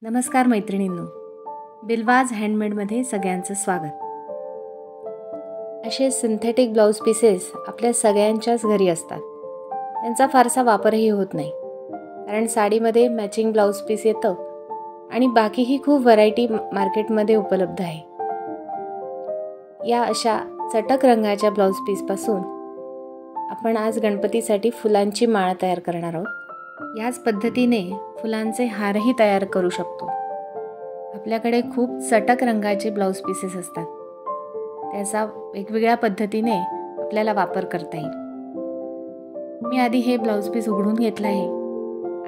नमस्कार मैत्रिणींनो, बिल्वाज हँडमेडमध्ये सगळ्यांचं स्वागत. असे सिंथेटिक ब्लाऊज पीसेस आपल्या सगळ्यांच्याच घरी असतात. त्यांचा फारसा वापरही होत नाही, कारण साडीमध्ये मॅचिंग ब्लाऊज पीस येतं आणि बाकीही खूप व्हरायटी मार्केटमध्ये उपलब्ध आहे. या अशा चटक रंगाच्या ब्लाऊज पीसपासून आपण आज गणपतीसाठी फुलांची माळ तयार करणार आहोत. याच पद्धतीने फुलांचे हारही तयार करू शकतो. आपल्याकडे खूप चटक रंगाचे ब्लाऊज पीसेस असतात, त्याचा वेगवेगळ्या पद्धतीने आपल्याला वापर करता येईल. मी आधी हे ब्लाऊज पीस उघडून घेतलं आहे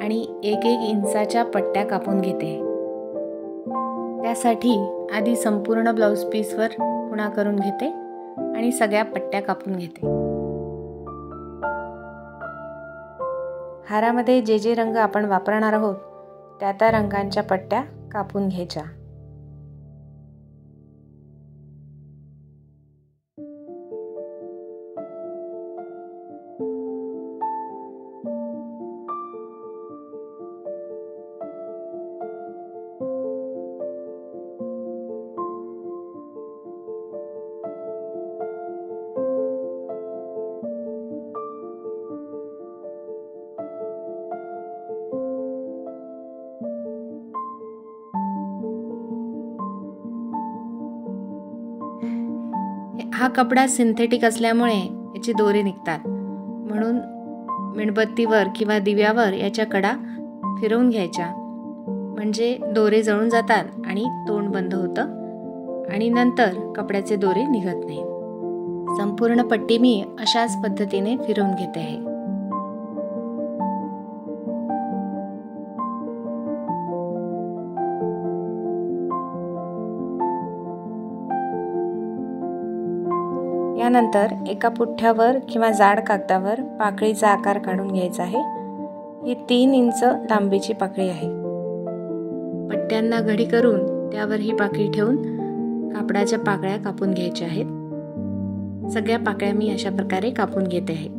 आणि 1-1 इंचाच्या पट्ट्या कापून घेते. त्यासाठी आधी संपूर्ण ब्लाऊज पीसवर खुणा करून घेते आणि सगळ्या पट्ट्या कापून घेते. हारामध्ये जे रंग आपण वापरणार आहोत त्या रंगांच्या पट्ट्या कापून घ्यायच्या. हा कपडा सिंथेटिक असल्यामुळे याची दोरे निघतात, म्हणून मेणबत्तीवर किंवा दिव्यावर याच्या कडा फिरवून घ्यायच्या, म्हणजे दोरे जळून जातात आणि तोंड बंद होतं आणि नंतर कपड्याचे दोरे निघत नाहीत. संपूर्ण पट्टी मी अशाच पद्धतीने फिरवून घेते आहे. यानंतर एका पुठ्ठ्यावर किंवा जाड कागदावर पाकळीचा आकार काढून घ्यायचा आहे. ही 3 इंच लांबीची पाकळी आहे. पट्ट्यांना घडी करून त्यावर ही पाकळी ठेवून कापडाच्या पाकळ्या कापून घ्यायच्या आहेत. सगळ्या पाकळ्या मी अशा प्रकारे कापून घेते आहे.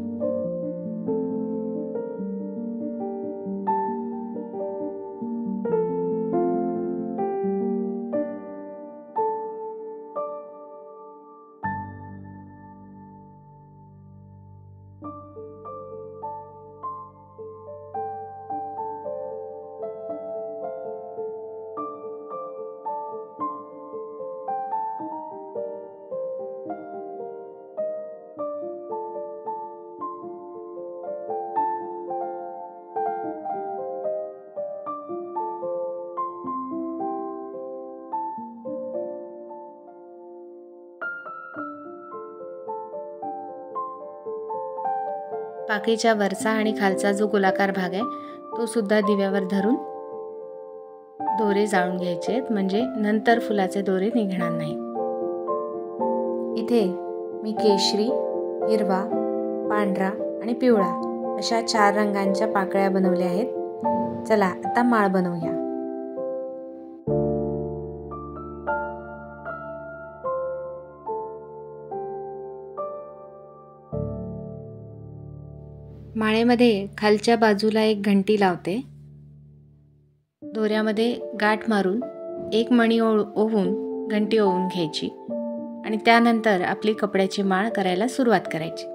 पाकळीच्या वरचा आणि खालचा जो गोलाकार भाग आहे तो सुद्धा दिव्यावर धरून दोरे जाळून घ्यायचे आहेत, म्हणजे नंतर फुलाचे दोरे निघणार नाही. इथे मी केशरी, हिरवा, पांढरा आणि पिवळा अशा 4 रंगांच्या पाकळ्या बनवल्या आहेत. चला आता माळ बनवूया. माळेमध्ये खालच्या बाजूला एक घंटी लावते. दोऱ्यामध्ये गाठ मारून एक मणी ओवून घंटी ओवून घ्यायची आणि त्यानंतर आपली कपड्याची माळ करायला सुरुवात करायची.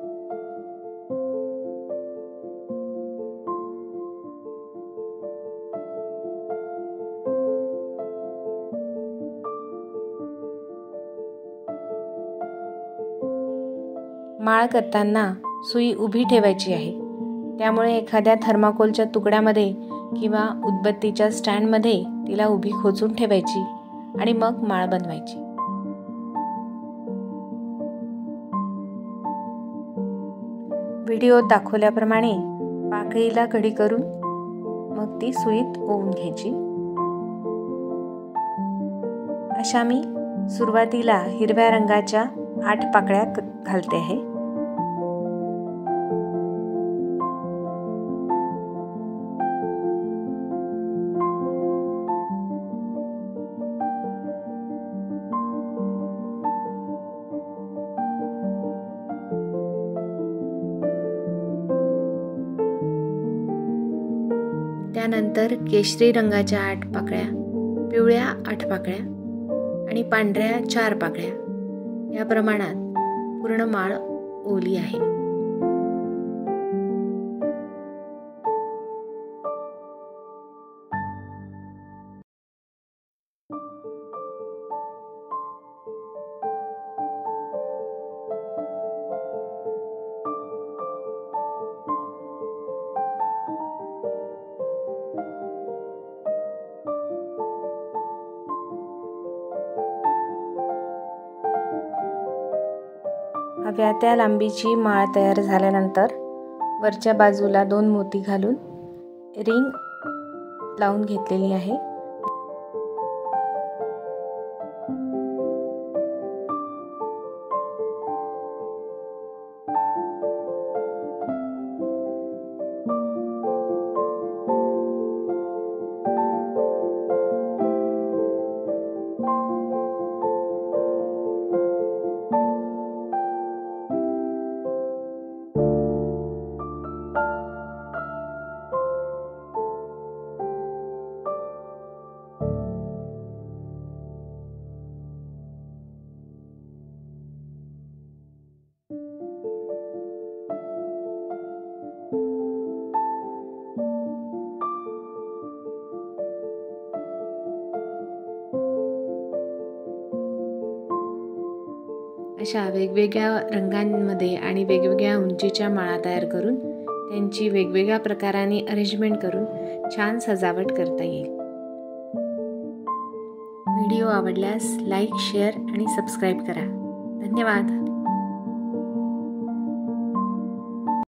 माळ करताना सुई उभी ठेवायची आहे, त्यामुळे एखाद्या थर्माकोलच्या तुकड्यामध्ये किंवा उदबत्तीच्या स्टँडमध्ये तिला उभी खोचून ठेवायची आणि मग माळ बनवायची. व्हिडिओत दाखवल्याप्रमाणे पाकळीला घडी करून मग ती सुईत ओवून घ्यायची. अशा मी सुरुवातीला हिरव्या रंगाच्या 8 पाकळ्या घालते आहे. त्यानंतर केशरी रंगाच्या 8 पाकळ्या पिवळ्या 8 पाकळ्या आणि पांढऱ्या 4 पाकळ्या या प्रमाणात पूर्ण माळ ओवली आहे. हव्या त्या लांबीची माळ तयार झाल्यानंतर वरच्या बाजूला 2 मोती घालून रिंग लावून घेतलेली आहे. अशा वेगवेगळ्या रंगांमध्ये आणि वेगवेगळ्या उंचीच्या माळा तयार करून त्यांची वेगवेगळ्या प्रकाराने अरेंजमेंट करून छान सजावट करता येईल. व्हिडिओ आवडल्यास लाईक, शेअर आणि सबस्क्राईब करा. धन्यवाद.